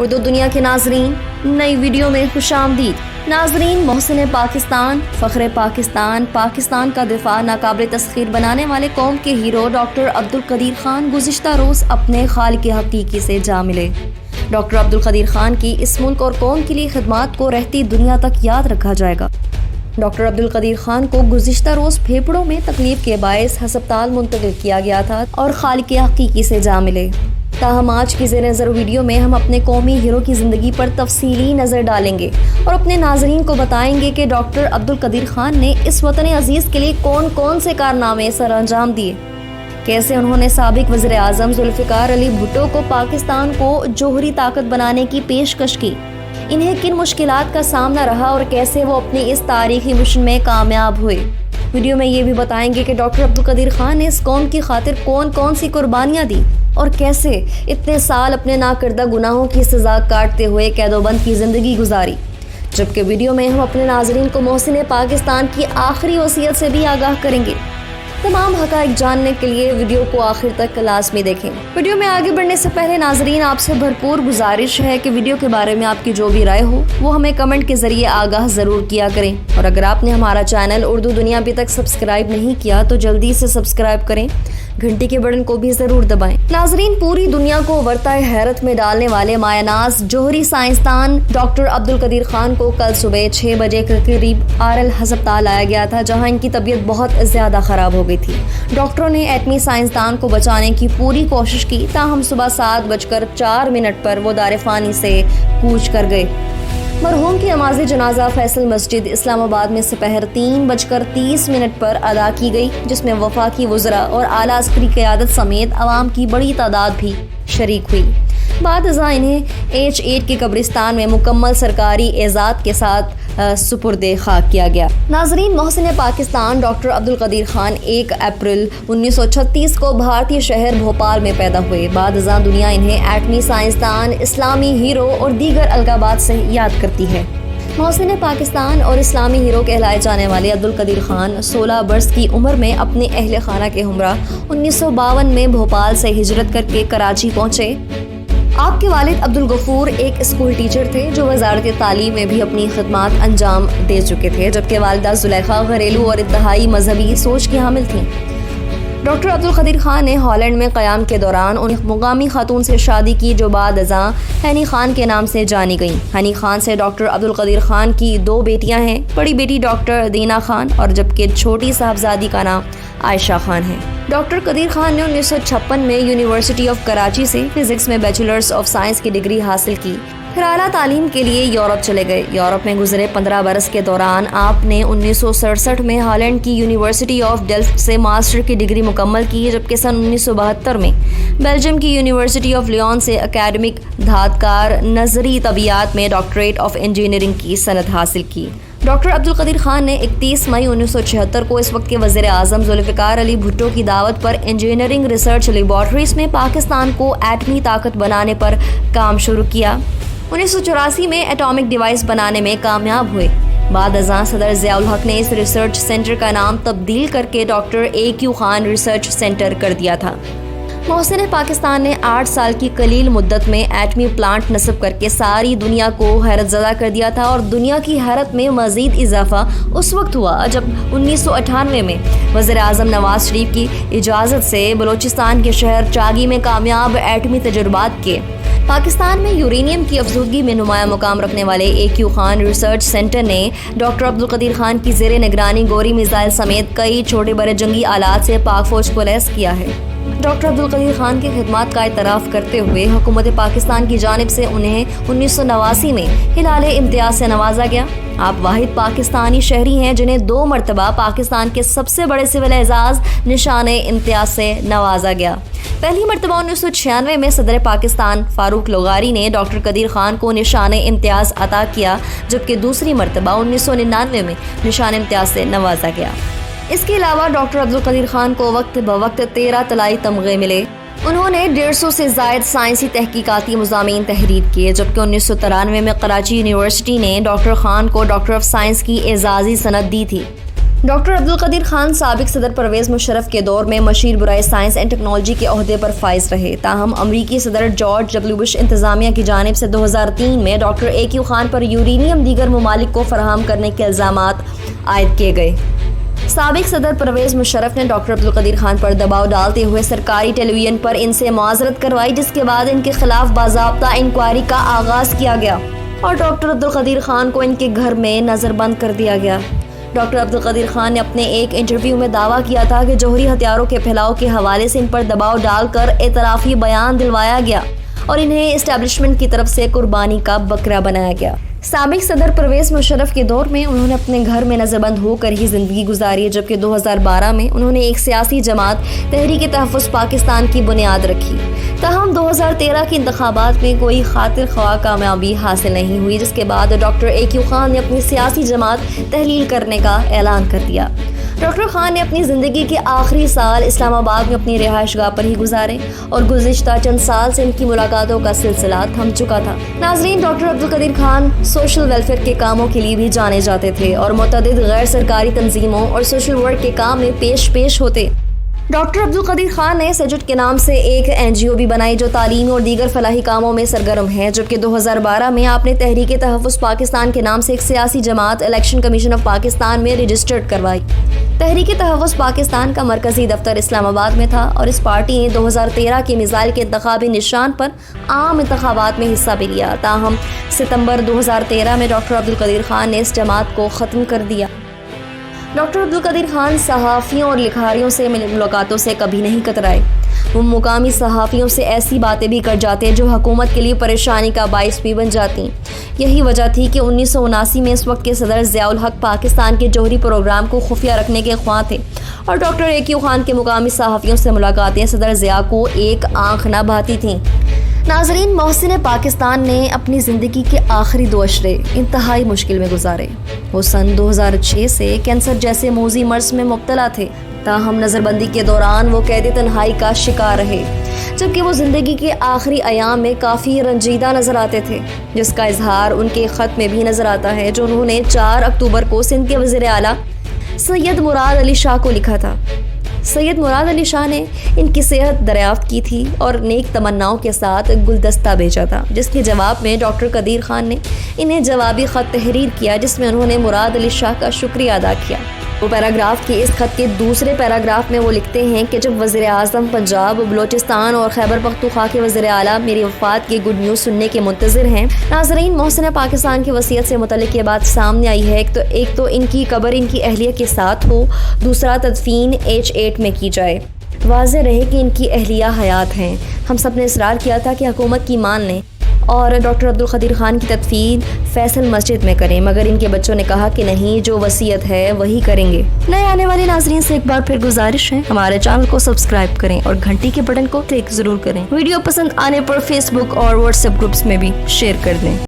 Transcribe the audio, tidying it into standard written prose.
اردو دنیا کے ناظرین، نئی ویڈیو میں خوش آمدید۔ ناظرین، محسن پاکستان، فخر پاکستان، پاکستان کا دفاع ناقابل تسخیر بنانے والے قوم کے ہیرو ڈاکٹر عبدالقدیر خان گزشتہ روز اپنے خالق حقیقی سے جا ملے۔ ڈاکٹر عبدالقدیر خان کی اس ملک اور قوم کے لیے خدمات کو رہتی دنیا تک یاد رکھا جائے گا۔ ڈاکٹر عبدالقدیر خان کو گزشتہ روز پھیپھڑوں میں تکلیف کے باعث ہسپتال منتقل کیا گیا تھا اور خالق حقیقی سے جا ملے۔ تاہم آج کی زیر نظر ویڈیو میں ہم اپنے قومی ہیرو کی زندگی پر تفصیلی نظر ڈالیں گے اور اپنے ناظرین کو بتائیں گے کہ ڈاکٹر عبدالقدیر خان نے اس وطن عزیز کے لیے کون کون سے کارنامے سر انجام دیے، کیسے انہوں نے سابق وزیر اعظم ذوالفقار علی بھٹو کو پاکستان کو جوہری طاقت بنانے کی پیشکش کی، انہیں کن مشکلات کا سامنا رہا اور کیسے وہ اپنی اس تاریخی مشن میں کامیاب ہوئے۔ ویڈیو میں یہ بھی بتائیں گے کہ ڈاکٹر عبدالقدیر خان نے اس قوم کی خاطر کون کون سی قربانیاں دی اور کیسے اتنے سال اپنے ناکردہ گناہوں کی سزا کاٹتے ہوئے قید و بند کی زندگی گزاری، جبکہ ویڈیو میں ہم اپنے ناظرین کو محسن پاکستان کی آخری وصیت سے بھی آگاہ کریں گے۔ تمام حقائق جاننے کے لیے ویڈیو کو آخر تک لازمی دیکھیں۔ ویڈیو میں آگے بڑھنے سے پہلے ناظرین، آپ سے بھرپور گزارش ہے کہ ویڈیو کے بارے میں آپ کی جو بھی رائے ہو وہ ہمیں کمنٹ کے ذریعے آگاہ ضرور کیا کریں، اور اگر آپ نے ہمارا چینل اردو دنیا ابھی تک سبسکرائب نہیں کیا تو جلدی سے سبسکرائب کریں، گھنٹی کے بٹن کو بھی ضرور دبائیں۔ ناظرین، پوری دنیا کو ورطہ حیرت میں ڈالنے والے مایہ ناز جوہری سائنسدان ڈاکٹر عبدالقدیر خان کو کل صبح 6 بجے کے قریب آرل ہسپتال لایا گیا تھا، جہاں ان کی طبیعت بہت زیادہ خراب ہو گئی تھی۔ ڈاکٹروں نے ایٹمی سائنسدان کو بچانے کی پوری کوشش کی، تاہم صبح 7:04 پر وہ دار فانی سے کوچ کر گئے۔ مرحوم کی نماز جنازہ فیصل مسجد اسلام آباد میں سپہر 3:30 پر ادا کی گئی، جس میں وفاقی وزراء اور اعلیٰ عسکری قیادت سمیت عوام کی بڑی تعداد بھی شریک ہوئی۔ بعد ازاں انہیں H8 کے قبرستان میں مکمل سرکاری اعزاز کے ساتھ سپرد خاک کیا گیا۔ ناظرین، محسن پاکستان ڈاکٹر عبدالقدیر خان 1 اپریل 1936 کو بھارتی شہر بھوپال میں پیدا ہوئے۔ بعد ازاں دنیا انہیں ایٹمی سائنسدان، اسلامی ہیرو اور دیگر القابات سے یاد کرتی ہے۔ محسن پاکستان اور اسلامی ہیرو کہلائے جانے والے عبدالقدیر خان 16 برس کی عمر میں اپنے اہل خانہ کے ہمراہ 1952 میں بھوپال سے ہجرت کر کے کراچی پہنچے۔ آپ کے والد عبدالغفور ایک اسکول ٹیچر تھے جو وزارت تعلیم میں بھی اپنی خدمات انجام دے چکے تھے، جبکہ والدہ زلیخا گھریلو اور انتہائی مذہبی سوچ کی حامل تھیں۔ ڈاکٹر عبدالقدیر خان نے ہالینڈ میں قیام کے دوران ان مقامی خاتون سے شادی کی جو بعد ازاں ہنی خان کے نام سے جانی گئیں۔ ہنی خان سے ڈاکٹر عبدالقدیر خان کی 2 بیٹیاں ہیں، بڑی بیٹی ڈاکٹر دینا خان اور جبکہ چھوٹی صاحبزادی کا نام عائشہ خان ہے۔ ڈاکٹر قدیر خان نے 1956 میں یونیورسٹی آف کراچی سے فزکس میں بیچلرز آف سائنس کی ڈگری حاصل کی، پھر اعلیٰ تعلیم کے لیے یورپ چلے گئے۔ یورپ میں گزرے 15 برس کے دوران آپ نے 1967 میں ہالینڈ کی یونیورسٹی آف ڈیلفٹ سے ماسٹر کی ڈگری مکمل کی، جبکہ سن 1972 میں بیلجیم کی یونیورسٹی آف لیون سے اکیڈمک دھاتکار نظری طبیعیات میں ڈاکٹریٹ آف انجینئرنگ کی سند حاصل کی۔ ڈاکٹر عبدالقدیر خان نے 31 مئی 1976 کو اس وقت کے وزیر اعظم ذوالفقار علی بھٹو کی دعوت پر انجینئرنگ ریسرچ لیبارٹریز میں پاکستان کو ایٹمی طاقت بنانے پر کام شروع کیا۔ 1984 میں ایٹامک ڈیوائس بنانے میں کامیاب ہوئے۔ بعد ازاں صدر ضیاء الحق نے اس ریسرچ سینٹر کا نام تبدیل کر کے doctor AQ Khan research centre کر دیا تھا۔ محسن پاکستان نے 8 سال کی قلیل مدت میں ایٹمی پلانٹ نصب کر کے ساری دنیا کو حیرت زدہ کر دیا تھا، اور دنیا کی حیرت میں مزید اضافہ اس وقت ہوا جب 1998 میں وزیر اعظم نواز شریف کی اجازت سے بلوچستان کے شہر چاگی میں کامیاب ایٹمی تجربات کیے۔ پاکستان میں یورینیم کی افزودگی میں نمایاں مقام رکھنے والے AQ خان ریسرچ سینٹر نے ڈاکٹر عبدالقدیر خان کی زیر نگرانی گوری میزائل سمیت کئی چھوٹے بڑے جنگی آلات سے پاک فوج کو لیس کیا ہے۔ ڈاکٹر عبدالقدیر خان کی خدمات کا اعتراف کرتے ہوئے حکومت پاکستان کی جانب سے انہیں 1989 میں ہلال امتیاز سے نوازا گیا۔ آپ واحد پاکستانی شہری ہیں جنہیں 2 مرتبہ پاکستان کے سب سے بڑے سول اعزاز نشان امتیاز سے نوازا گیا۔ پہلی مرتبہ 1996 میں صدر پاکستان فاروق لغاری نے ڈاکٹر قدیر خان کو نشان امتیاز عطا کیا، جبکہ دوسری مرتبہ 1999 میں نشان امتیاز سے نوازا گیا۔ اس کے علاوہ ڈاکٹر عبدالقدیر خان کو وقت بوقت 13 طلائی تمغے ملے۔ انہوں نے 150 سے زائد سائنسی تحقیقاتی مضامین تحریر کیے، جبکہ 1993 میں کراچی یونیورسٹی نے ڈاکٹر خان کو ڈاکٹر آف سائنس کی اعزازی سند دی تھی۔ ڈاکٹر عبدالقدیر خان سابق صدر پرویز مشرف کے دور میں مشیر برائے سائنس اینڈ ٹیکنالوجی کے عہدے پر فائز رہے، تاہم امریکی صدر جارج ڈبلیو بش انتظامیہ کی جانب سے 2003 میں ڈاکٹر AQ خان پر یورینیم دیگر ممالک کو فراہم کرنے کے الزامات عائد کیے گئے۔ سابق صدر پرویز مشرف نے ڈاکٹر عبدالقدیر خان پر دباؤ ڈالتے ہوئے سرکاری ٹیلی ویژن پر ان سے معذرت کروائی، جس کے بعد ان کے خلاف باضابطہ انکوائری کا آغاز کیا گیا اور ڈاکٹر عبدالقدیر خان کو ان کے گھر میں نظر بند کر دیا گیا۔ ڈاکٹر عبدالقدیر خان نے اپنے ایک انٹرویو میں دعویٰ کیا تھا کہ جوہری ہتھیاروں کے پھیلاؤ کے حوالے سے ان پر دباؤ ڈال کر اعترافی بیان دلوایا گیا اور انہیں اسٹیبلشمنٹ کی طرف سے قربانی کا بکرا بنایا گیا۔ سابق صدر پرویز مشرف کے دور میں انہوں نے اپنے گھر میں نظر بند ہو کر ہی زندگی گزاری، جبکہ 2012 میں انہوں نے ایک سیاسی جماعت تحریک تحفظ پاکستان کی بنیاد رکھی، تاہم 2013 کے انتخابات میں کوئی خاطر خواہ کامیابی حاصل نہیں ہوئی، جس کے بعد ڈاکٹر AQ خان نے اپنی سیاسی جماعت تحلیل کرنے کا اعلان کر دیا۔ ڈاکٹر خان نے اپنی زندگی کے آخری سال اسلام آباد میں اپنی رہائش گاہ پر ہی گزارے اور گزشتہ چند سال سے ان کی ملاقاتوں کا سلسلہ تھم چکا تھا۔ ناظرین، doctor Abdul Qadeer Khan social welfare کے کاموں کے لیے بھی جانے جاتے تھے اور متعدد غیر سرکاری تنظیموں اور سوشل ورک کے کام میں پیش ہوتے۔ ڈاکٹر عبدالقدیر خان نے سجٹ کے نام سے ایک NGO بھی بنائی جو تعلیمی اور دیگر فلاحی کاموں میں سرگرم ہے، جبکہ 2012 میں آپ نے تحریک تحفظ پاکستان کے نام سے ایک سیاسی جماعت الیکشن کمیشن آف پاکستان میں رجسٹرڈ کروائی۔ تحریک تحفظ پاکستان کا مرکزی دفتر اسلام آباد میں تھا اور اس پارٹی نے 2013 کے میزائل کے انتخابی نشان پر عام انتخابات میں حصہ بھی لیا، تاہم ستمبر 2013 میں ڈاکٹر عبدالقدیر خان نے اس جماعت کو ختم کر دیا۔ ڈاکٹر عبدالقدیر خان صحافیوں اور لکھاریوں سے ملاقاتوں سے کبھی نہیں کترائے۔ وہ مقامی صحافیوں سے ایسی باتیں بھی کر جاتے جو حکومت کے لیے پریشانی کا باعث بھی بن جاتی۔ یہی وجہ تھی کہ 1979 میں اس وقت کے صدر ضیاء الحق پاکستان کے جوہری پروگرام کو خفیہ رکھنے کے خواہاں تھے اور ڈاکٹر AQ خان کے مقامی صحافیوں سے ملاقاتیں صدر ضیاء کو ایک آنکھ نہ بھاتی تھیں۔ ناظرین، محسن پاکستان نے اپنی زندگی کے آخری 2 اشرے انتہائی مشکل میں گزارے۔ وہ سن 2006 سے کینسر جیسے موذی مرض میں مبتلا تھے، تاہم نظر بندی کے دوران وہ قید تنہائی کا شکار رہے، جبکہ وہ زندگی کے آخری ایام میں کافی رنجیدہ نظر آتے تھے، جس کا اظہار ان کے خط میں بھی نظر آتا ہے جو انہوں نے 4 اکتوبر کو سندھ کے وزیر اعلیٰ سید مراد علی شاہ کو لکھا تھا۔ سید مراد علی شاہ نے ان کی صحت دریافت کی تھی اور نیک تمناؤں کے ساتھ گلدستہ بھیجا تھا، جس کے جواب میں ڈاکٹر قدیر خان نے انہیں جوابی خط تحریر کیا، جس میں انہوں نے مراد علی شاہ کا شکریہ ادا کیا۔ وہ پیراگراف کے اس خط کے دوسرے پیراگراف میں وہ لکھتے ہیں کہ جب وزیر اعظم پنجاب، بلوچستان اور خیبر پختونخوا کے وزیر اعلیٰ میری وفات کی گڈ نیوز سننے کے منتظر ہیں۔ ناظرین، محسن پاکستان کی وصیت سے متعلق یہ بات سامنے آئی ہے ایک تو ان کی قبر ان کی اہلیہ کے ساتھ ہو، دوسرا تدفین H8 میں کی جائے۔ واضح رہے کہ ان کی اہلیہ حیات ہیں۔ ہم سب نے اصرار کیا تھا کہ حکومت کی مان لیں اور ڈاکٹر عبدالقدیر خان کی تدفین فیصل مسجد میں کریں، مگر ان کے بچوں نے کہا کہ نہیں، جو وصیت ہے وہی کریں گے۔ نئے آنے والے ناظرین سے ایک بار پھر گزارش ہے، ہمارے چینل کو سبسکرائب کریں اور گھنٹی کے بٹن کو کلک ضرور کریں۔ ویڈیو پسند آنے پر فیس بک اور واٹس ایپ گروپس میں بھی شیئر کر دیں۔